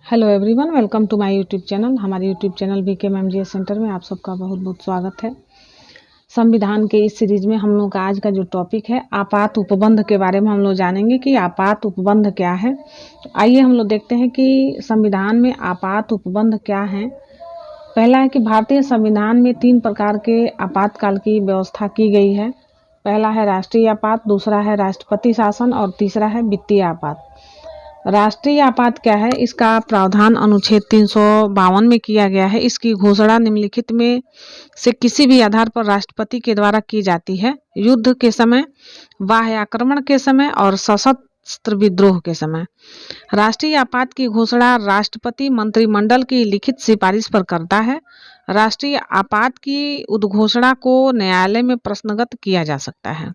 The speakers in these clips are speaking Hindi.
Hello everyone, welcome to my YouTube channel. हमारे यूट्यूब चैनल BKMGS सेंटर में आप सबका बहुत बहुत स्वागत है। संविधान के इस सीरीज में हम लोग का आज का जो टॉपिक है आपात उपबंध के बारे में हम लोग जानेंगे कि आपात उपबंध क्या है। तो आइए हम लोग देखते हैं कि संविधान में आपात उपबंध क्या है। पहला है कि भारतीय संविधान में 3 प्रकार के आपातकाल की व्यवस्था की गई है। पहला है राष्ट्रीय आपात, दूसरा है राष्ट्रपति शासन और तीसरा है वित्तीय आपात। राष्ट्रीय आपात क्या है, इसका प्रावधान अनुच्छेद 352 में किया गया है। इसकी घोषणा निम्नलिखित में से किसी भी आधार पर राष्ट्रपति के द्वारा की जाती है: युद्ध के समय, बाह्य आक्रमण के समय और सशस्त्र विद्रोह के समय। राष्ट्रीय आपात की घोषणा राष्ट्रपति मंत्रिमंडल की लिखित सिफारिश पर करता है। राष्ट्रीय आपात की उद्घोषणा को न्यायालय में प्रश्नगत किया जा सकता है।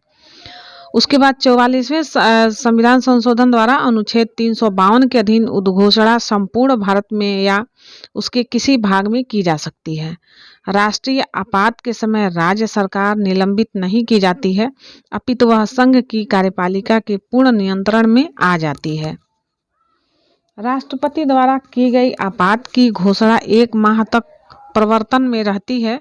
उसके बाद 44वें संविधान संशोधन द्वारा अनुच्छेद 352 के अधीन उद्घोषणा संपूर्ण भारत में या उसके किसी भाग में की जा सकती है। राष्ट्रीय आपात के समय राज्य सरकार निलंबित नहीं की जाती है, अपितु वह संघ की कार्यपालिका के पूर्ण नियंत्रण में आ जाती है। राष्ट्रपति द्वारा की गई आपात की घोषणा 1 माह तक प्रवर्तन में रहती है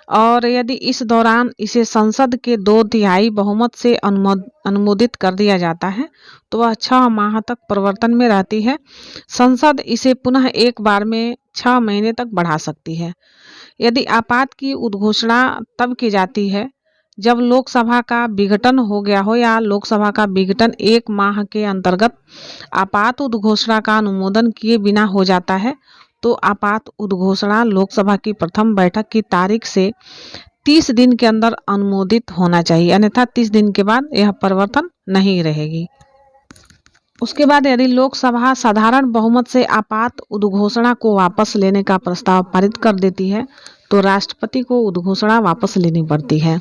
और यदि इस दौरान इसे संसद के 2/3 बहुमत से अनुमोदित कर दिया जाता है तो वह 6 माह तक प्रवर्तन में रहती है। संसद इसे पुनः एक बार में 6 महीने तक बढ़ा सकती है। यदि आपात की उद्घोषणा तब की जाती है जब लोकसभा का विघटन हो गया हो या लोकसभा का विघटन 1 माह के अंतर्गत आपात उद्घोषणा का अनुमोदन किए बिना हो जाता है, तो आपात उद्घोषणा लोकसभा की प्रथम बैठक की तारीख से 30 दिन के अंदर अनुमोदित होना चाहिए, अन्यथा 30 दिन के बाद यह परिवर्तन नहीं रहेगी। उसके बाद यदि लोकसभा साधारण बहुमत से आपात उद्घोषणा को वापस लेने का प्रस्ताव पारित कर देती है तो राष्ट्रपति को उद्घोषणा वापस लेनी पड़ती है।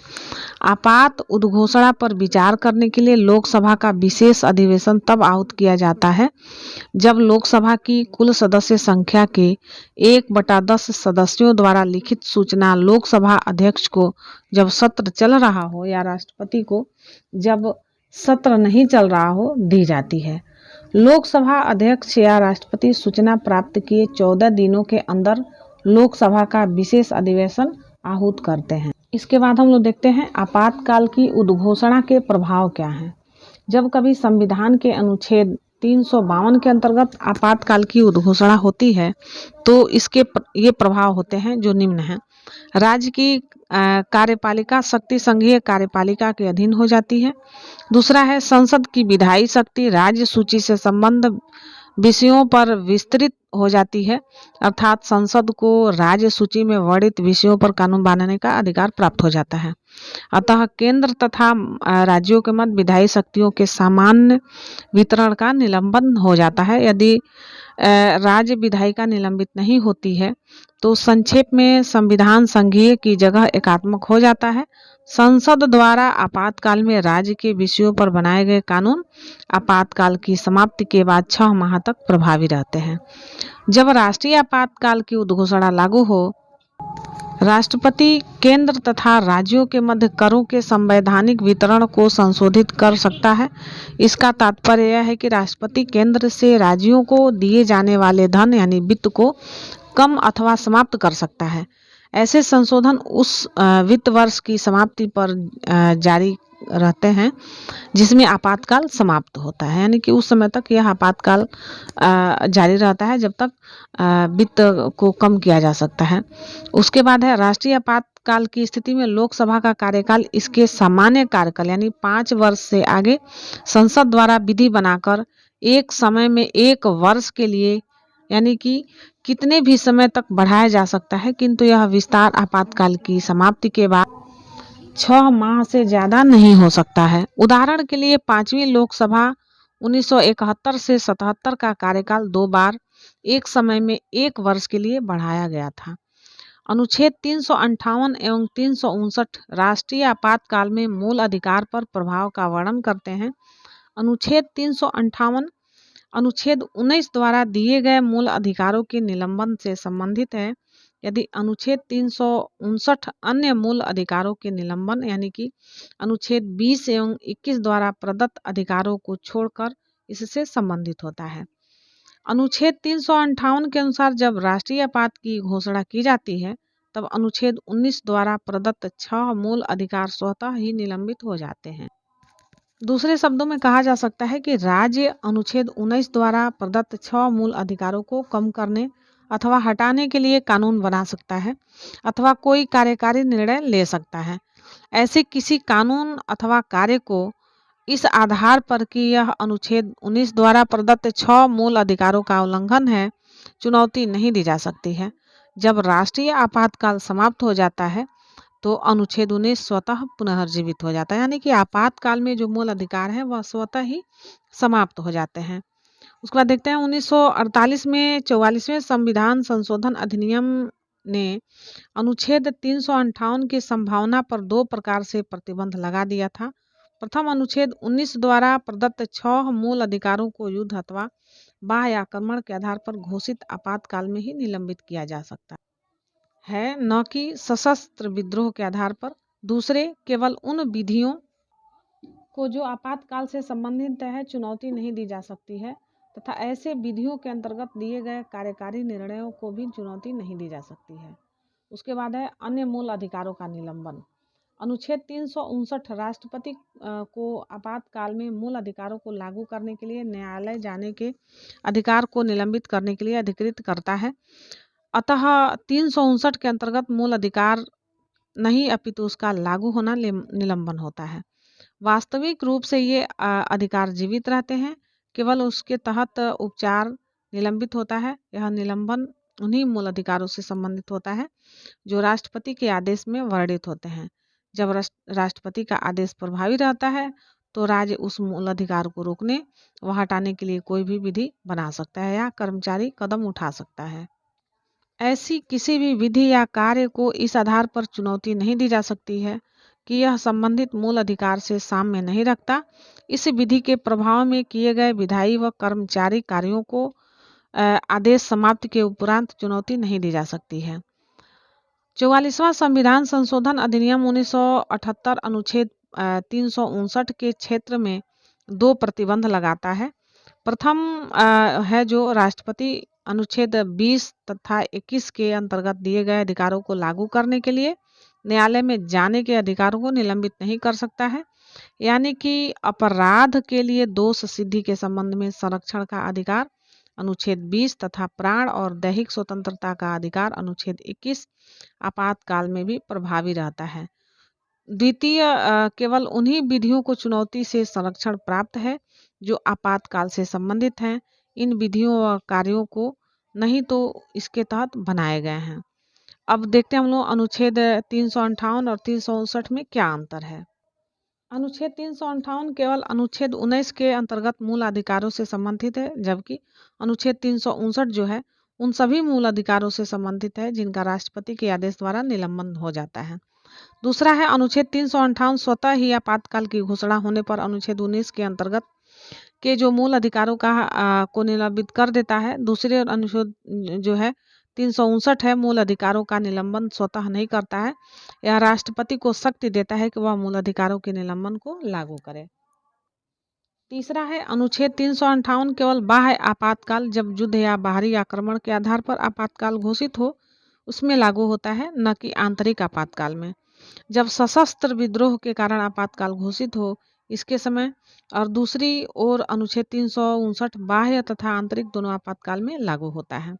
आपात उद्घोषणा पर विचार करने के लिए लोकसभा का विशेष अधिवेशन तब आहूत किया जाता है जब लोकसभा की कुल सदस्य संख्या के 1/10 सदस्यों द्वारा लिखित सूचना लोकसभा अध्यक्ष को जब सत्र चल रहा हो या राष्ट्रपति को जब सत्र नहीं चल रहा हो दी जाती है। लोकसभा अध्यक्ष या राष्ट्रपति सूचना प्राप्त किए 14 दिनों के अंदर लोकसभा का विशेष अधिवेशन आहूत करते हैं। इसके बाद हम लोग देखते हैं आपातकाल की उद्घोषणा के प्रभाव क्या हैं। जब कभी संविधान के अनुच्छेद 352 के अंतर्गत आपातकाल की उद्घोषणा होती है तो इसके ये प्रभाव होते हैं जो निम्न हैं। राज्य की कार्यपालिका शक्ति संघीय कार्यपालिका के अधीन हो जाती है। दूसरा है संसद की विधायी शक्ति राज्य सूची से संबंध विषयों पर विस्तृत हो जाती है, अर्थात संसद को राज्य सूची में वर्णित विषयों पर कानून बनाने का अधिकार प्राप्त हो जाता है। अतः केंद्र तथा राज्यों के मध्य विधायी शक्तियों के सामान्य वितरण का निलंबन हो जाता है। यदि राज्य विधायिका निलंबित नहीं होती है तो संक्षेप में संविधान संघीय की जगह एकात्मक हो जाता है। संसद द्वारा आपातकाल में राज्य के विषयों पर बनाए गए कानून आपातकाल की समाप्ति के बाद 6 माह तक प्रभावी रहते हैं। जब राष्ट्रीय आपातकाल की उद्घोषणा लागू हो, राष्ट्रपति केंद्र तथा राज्यों के मध्य करों के संवैधानिक वितरण को संशोधित कर सकता है। इसका तात्पर्य यह है कि राष्ट्रपति केंद्र से राज्यों को दिए जाने वाले धन यानी वित्त को कम अथवा समाप्त कर सकता है। ऐसे संशोधन उस वित्त वर्ष की समाप्ति पर जारी रहते हैं जिसमें आपातकाल समाप्त होता है, यानी कि उस समय तक यह आपातकाल जारी रहता है जब तक वित्त को कम किया जा सकता है। उसके बाद है राष्ट्रीय आपातकाल की स्थिति में लोकसभा का कार्यकाल इसके सामान्य कार्यकाल यानी 5 वर्ष से आगे संसद द्वारा विधि बनाकर एक समय में 1 वर्ष के लिए यानी कि कितने भी समय तक बढ़ाया जा सकता है, किंतु यह विस्तार आपातकाल की समाप्ति के बाद 6 माह से ज़्यादा नहीं हो सकता है। उदाहरण के लिए 5वीं लोकसभा 1971 से 77 का कार्यकाल 2 बार एक समय में 1 वर्ष के लिए बढ़ाया गया था। अनुच्छेद 358 एवं 359 राष्ट्रीय आपातकाल में मूल अधिकार पर प्रभाव का वर्णन करते हैं। अनुच्छेद 358 अनुच्छेद 19 द्वारा दिए गए मूल अधिकारों के निलंबन से संबंधित है। यदि अनुच्छेद 359 अन्य मूल अधिकारों के निलंबन यानी कि अनुच्छेद 20 एवं 21 द्वारा प्रदत्त अधिकारों को छोड़कर इससे संबंधित होता है। अनुच्छेद 358 के अनुसार जब राष्ट्रीय आपात की घोषणा की जाती है, तब अनुच्छेद 19 द्वारा प्रदत्त 6 मूल अधिकार स्वतः ही निलंबित हो जाते हैं। दूसरे शब्दों में कहा जा सकता है कि राज्य अनुच्छेद 19 द्वारा प्रदत्त 6 मूल अधिकारों को कम करने अथवा हटाने के लिए कानून बना सकता है अथवा कोई कार्यकारी निर्णय ले सकता है। ऐसे किसी कानून अथवा कार्य को इस आधार पर कि यह अनुच्छेद 19 द्वारा प्रदत्त 6 मूल अधिकारों का उल्लंघन है, चुनौती नहीं दी जा सकती है। जब राष्ट्रीय आपातकाल समाप्त हो जाता है, तो अनुच्छेद 19 स्वतः पुनर्जीवित हो जाता है, यानी कि आपातकाल में जो मूल अधिकार है वह स्वतः ही समाप्त हो जाते हैं। उसके बाद देखते हैं 1948 में 44वें संविधान संशोधन अधिनियम ने अनुच्छेद 358 की संभावना पर 2 प्रकार से प्रतिबंध लगा दिया था। प्रथम, अनुच्छेद 19 द्वारा प्रदत्त 6 मूल अधिकारों को युद्ध अथवा बाह्य आक्रमण के आधार पर घोषित आपातकाल में ही निलंबित किया जा सकता है, न कि सशस्त्र विद्रोह के आधार पर। दूसरे, केवल उन विधियों को जो आपातकाल से संबंधित है चुनौती नहीं दी जा सकती है तथा ऐसे विधियों के अंतर्गत दिए गए कार्यकारी निर्णयों को भी चुनौती नहीं दी जा सकती है। उसके बाद है अन्य मूल अधिकारों का निलंबन। अनुच्छेद 359 राष्ट्रपति को आपातकाल में मूल अधिकारों को लागू करने के लिए न्यायालय जाने के अधिकार को निलंबित करने के लिए अधिकृत करता है। अतः 359 के अंतर्गत मूल अधिकार नहीं अपितु उसका लागू होना निलंबन होता है। वास्तविक रूप से ये अधिकार जीवित रहते हैं, केवल उसके तहत उपचार निलंबित होता है। यह निलंबन उन्हीं मूल अधिकारों से संबंधित होता है जो राष्ट्रपति के आदेश में वर्णित होते हैं। जब राष्ट्रपति का आदेश प्रभावी रहता है तो राज्य उस मूल अधिकार को रोकने व हटाने के लिए कोई भी विधि बना सकता है या कर्मचारी कदम उठा सकता है। ऐसी किसी भी विधि या कार्य को इस आधार पर चुनौती नहीं दी जा सकती है कि यह संबंधित मूल अधिकार से साम्य नहीं रखता। इस विधि के प्रभाव में किए गए विधायी व कर्मचारी कार्यों को आदेश समाप्ति के उपरांत चुनौती नहीं दी जा सकती है। 44वां संविधान संशोधन अधिनियम 1978 अनुच्छेद 359 के क्षेत्र में 2 प्रतिबंध लगाता है। प्रथम है जो राष्ट्रपति अनुच्छेद 20 तथा 21 के अंतर्गत दिए गए अधिकारों को लागू करने के लिए न्यायालय में जाने के अधिकारों को निलंबित नहीं कर सकता है, यानी कि अपराध के लिए दोष सिद्धि के संबंध में संरक्षण का अधिकार अनुच्छेद 20 तथा प्राण और दैहिक स्वतंत्रता का अधिकार अनुच्छेद 21 आपातकाल में भी प्रभावी रहता है। द्वितीय, केवल उन्हीं विधियों को चुनौती से संरक्षण प्राप्त है जो आपातकाल से संबंधित हैं। इन विधियों व कार्यों को नहीं तो इसके तहत बनाए गए हैं। अब देखते हैं हम लोग अनुच्छेद 358 और 359 में क्या अंतर है। अनुच्छेद 358 केवल अनुच्छेद 19 के अंतर्गत मूल अधिकारों से संबंधित है, जबकि अनुच्छेद 359 जो है उन सभी मूल अधिकारों से संबंधित है जिनका राष्ट्रपति के आदेश द्वारा निलंबन हो जाता है। दूसरा है अनुच्छेद 358 स्वतः ही आपातकाल की घोषणा होने पर अनुच्छेद 19 के अंतर्गत के जो मूल अधिकारों का को निलंबित कर देता है। दूसरे अनुच्छेद जो है 359 है मूल अधिकारों का निलंबन स्वतः नहीं करता है। यह राष्ट्रपति को शक्ति देता है कि वह मूल अधिकारों के निलंबन को लागू करे। तीसरा है अनुच्छेद 358 केवल बाह्य आपातकाल, जब युद्ध या बाहरी आक्रमण के आधार पर आपातकाल घोषित हो उसमें लागू होता है, न कि आंतरिक आपातकाल में। जब सशस्त्र विद्रोह के कारण आपातकाल घोषित हो इसके समय। और दूसरी ओर अनुच्छेद 359 बाह्य तथा आंतरिक दोनों आपातकाल में लागू होता है।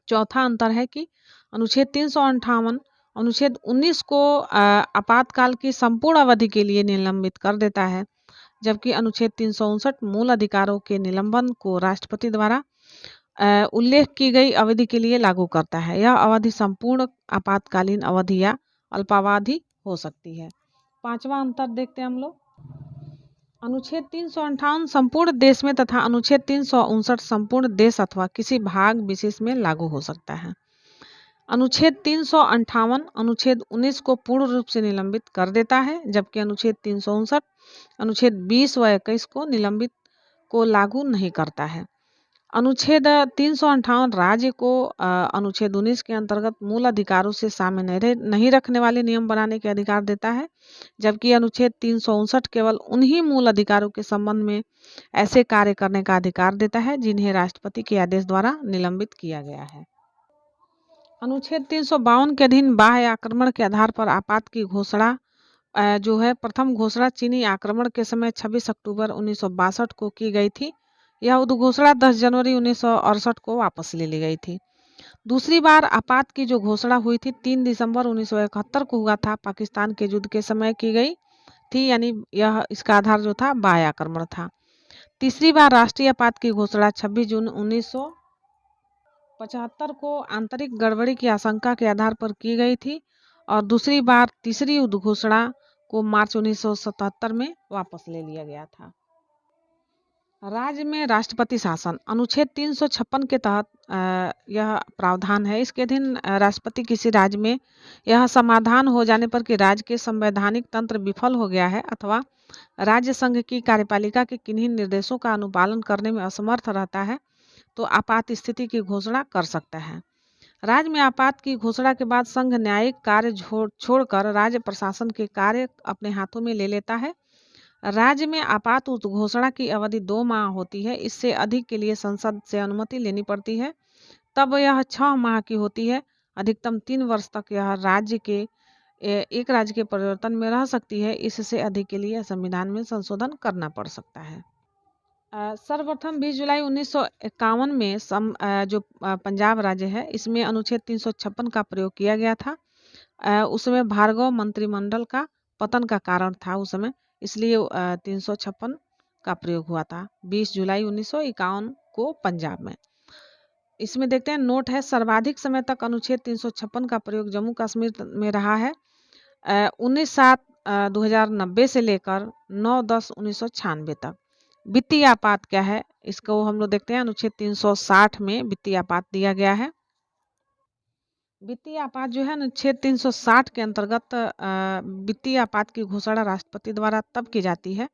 चौथा अंतर है कि अनुच्छेद 358 अनुच्छेद 19 को आपातकाल की संपूर्ण अवधि के लिए निलंबित कर देता है, जबकि अनुच्छेद 359 मूल अधिकारों के निलंबन को राष्ट्रपति द्वारा उल्लेख की गई अवधि के लिए लागू करता है। यह अवधि संपूर्ण आपातकालीन अवधि या अल्पावधि हो सकती है। पांचवा अंतर देखते हैं हम लोग। अनुच्छेद 358 संपूर्ण देश में तथा अनुच्छेद 359 संपूर्ण देश अथवा किसी भाग विशेष में लागू हो सकता है। अनुच्छेद 358 अनुच्छेद 19 को पूर्ण रूप से निलंबित कर देता है, जबकि अनुच्छेद 359 अनुच्छेद 20 व 21 को निलंबित को लागू नहीं करता है। अनुच्छेद 358 राज्य को अनुच्छेद 19 के अंतर्गत मूल अधिकारों से साम्य नहीं रखने वाले नियम बनाने के अधिकार देता है, जबकि अनुच्छेद 359 केवल उन्हीं मूल अधिकारों के संबंध में ऐसे कार्य करने का अधिकार देता है जिन्हें राष्ट्रपति के आदेश द्वारा निलंबित किया गया है। अनुच्छेद 352 के अधीन बाह्य आक्रमण के आधार पर आपात की घोषणा जो है, प्रथम घोषणा चीनी आक्रमण के समय 26 अक्टूबर 1962 को की गई थी। यह उद्घोषणा 10 जनवरी 1968 को वापस ले ली गई थी। दूसरी बार आपात की जो घोषणा हुई थी 3 दिसंबर 1971 को हुआ था, पाकिस्तान के युद्ध के समय की गई थी, यानी यह इसका आधार जो था बाह्य आक्रमण था। तीसरी बार राष्ट्रीय आपात की घोषणा 26 जून 1975 को आंतरिक गड़बड़ी की आशंका के आधार पर की गई थी और दूसरी बार तीसरी उद्घोषणा को मार्च 1977 में वापस ले लिया गया था। राज्य में राष्ट्रपति शासन अनुच्छेद 356 के तहत यह प्रावधान है। इसके अधीन राष्ट्रपति किसी राज्य में यह समाधान हो जाने पर कि राज्य के संवैधानिक तंत्र विफल हो गया है अथवा राज्य संघ की कार्यपालिका के किन्हीं निर्देशों का अनुपालन करने में असमर्थ रहता है, तो आपात स्थिति की घोषणा कर सकता है। राज्य में आपात की घोषणा के बाद संघ न्यायिक कार्य छोड़कर राज्य प्रशासन के कार्य अपने हाथों में ले लेता है। राज्य में आपात घोषणा की अवधि 2 माह होती है। इससे अधिक के लिए संसद से अनुमति लेनी पड़ती है, तब यह 6 माह की होती है। अधिकतम 3 वर्ष तक यह एक राज्य के परिवर्तन में रह सकती है। इससे अधिक के लिए संविधान में संशोधन करना पड़ सकता है। सर्वप्रथम 20 जुलाई 1951 में जो पंजाब राज्य है, इसमें अनुच्छेद 356 का प्रयोग किया गया था। उसमें भार्गव मंत्रिमंडल का पतन का कारण था उस समय, इसलिए 356 का प्रयोग हुआ था 20 जुलाई 1951 को पंजाब में। इसमें देखते हैं, नोट है, सर्वाधिक समय तक अनुच्छेद 356 का प्रयोग जम्मू कश्मीर में रहा है 19/7/2090 से लेकर 9/10/1996 तक। वित्तीय आपात क्या है, इसको हम लोग देखते हैं। अनुच्छेद 360 में वित्तीय आपात दिया गया है। वित्तीय आपात जो है अनुच्छेद 360 के अंतर्गत वित्तीय आपात की घोषणा राष्ट्रपति द्वारा तब की जाती है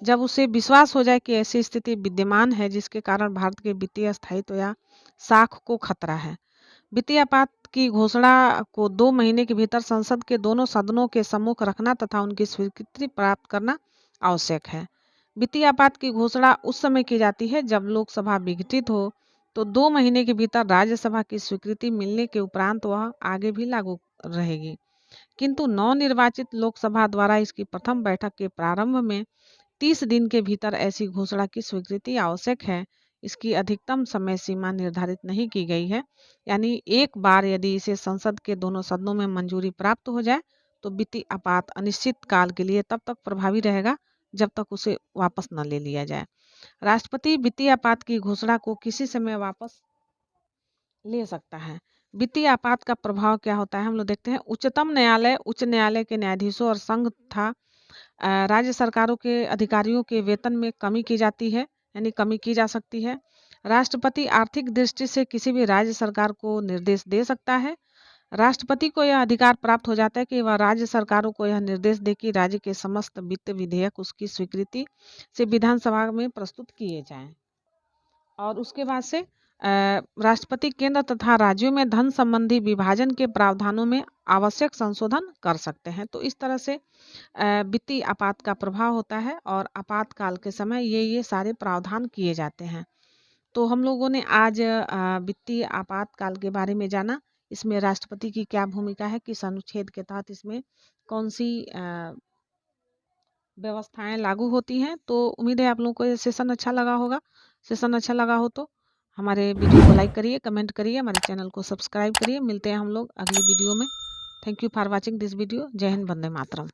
जब उसे विश्वास हो जाए कि ऐसी स्थिति विद्यमान है जिसके कारण भारत के वित्तीय स्थायित्व या साख को खतरा है। वित्तीय आपात की घोषणा को 2 महीने के भीतर संसद के दोनों सदनों के सम्मुख रखना तथा उनकी स्वीकृति प्राप्त करना आवश्यक है। वित्तीय आपात की घोषणा उस समय की जाती है जब लोकसभा विघटित हो, तो 2 महीने के भीतर राज्यसभा की स्वीकृति मिलने के उपरांत वह आगे भी लागू रहेगी। किंतु नवनिर्वाचित लोकसभा द्वारा इसकी प्रथम बैठक के प्रारंभ में 30 दिन के भीतर ऐसी घोषणा की स्वीकृति आवश्यक है। इसकी अधिकतम समय सीमा निर्धारित नहीं की गई है, यानी एक बार यदि इसे संसद के दोनों सदनों में मंजूरी प्राप्त हो जाए तो वित्तीय आपात अनिश्चित काल के लिए तब तक प्रभावी रहेगा जब तक उसे वापस न ले लिया जाए। राष्ट्रपति वित्तीय आपात की घोषणा को किसी समय वापस ले सकता है। वित्तीय आपात का प्रभाव क्या होता है हम लोग देखते हैं। उच्चतम न्यायालय, उच्च न्यायालय के न्यायाधीशों और संघ तथा राज्य सरकारों के अधिकारियों के वेतन में कमी की जाती है, यानी कमी की जा सकती है। राष्ट्रपति आर्थिक दृष्टि से किसी भी राज्य सरकार को निर्देश दे सकता है। राष्ट्रपति को यह अधिकार प्राप्त हो जाता है कि वह राज्य सरकारों को यह निर्देश दे कि राज्य के समस्त वित्त विधेयक उसकी स्वीकृति से विधानसभा में प्रस्तुत किए जाएं। और उसके बाद से राष्ट्रपति केंद्र तथा राज्यों में धन संबंधी विभाजन के प्रावधानों में आवश्यक संशोधन कर सकते हैं। तो इस तरह से वित्तीय आपात का प्रभाव होता है और आपातकाल के समय ये सारे प्रावधान किए जाते हैं। तो हम लोगों ने आज वित्तीय आपातकाल के बारे में जाना। इसमें राष्ट्रपति की क्या भूमिका है, किस अनुच्छेद के तहत इसमें कौन सी व्यवस्थाएं लागू होती हैं। तो उम्मीद है आप लोगों को ये सेशन अच्छा लगा होगा। सेशन अच्छा लगा हो तो हमारे वीडियो को लाइक करिए, कमेंट करिए, हमारे चैनल को सब्सक्राइब करिए। मिलते हैं हम लोग अगली वीडियो में। Thank you for watching this video. जय हिंद, वंदे मातरम।